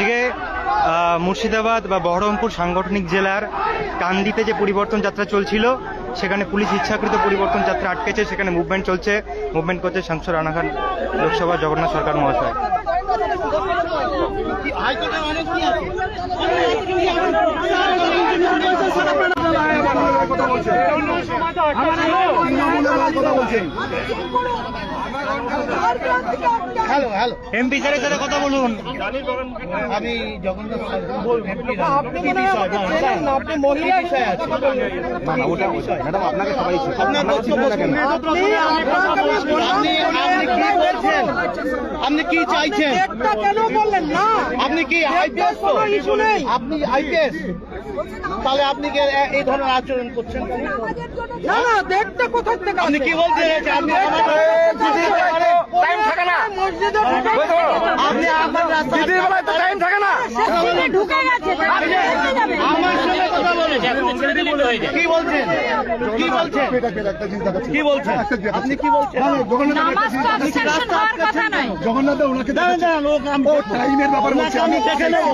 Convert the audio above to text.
আজকে মুর্শিদাবাদ বা বহরমপুর সাংগঠনিক জেলার কান্দিতে যে পরিবর্তন যাত্রা চলছিল সেখানে পুলিশ ইচ্ছাকৃত পরিবর্তন যাত্রা আটকেছে। সেখানে মুভমেন্ট চলছে, মুভমেন্ট করছে সাংসদ রানা খান, লোকসভা জগন্নাথ সরকার মহাশয়। হ্যালো হ্যালো এমপি স্যারের সাথে কথা বলুন। আমি জগন্নাথ আপনি মহিলা আপনি কি চাইছেন? কেন বললেন না? আপনি কি আইপিএস? আপনি আইপিএস, তাহলে আপনি কি এই ধরনের আচরণ করছেন? না না, দেখতে কোথা থেকে? আপনি কি বলতে চাইছেন? আপনি টাইম থাকে না, আপনি আমার দিদির বেলায় তো টাইম থাকে না। ঢুকে গেছে, আমার সঙ্গে কথা বলেছেন, কি বলছেন? কি বলছেন? কি বলছেন? আপনি কি বলছেন? জগন্নাথ ওনাকে না না, লোক টাইমের ব্যাপার বলছি, আমি দেখে নেবো।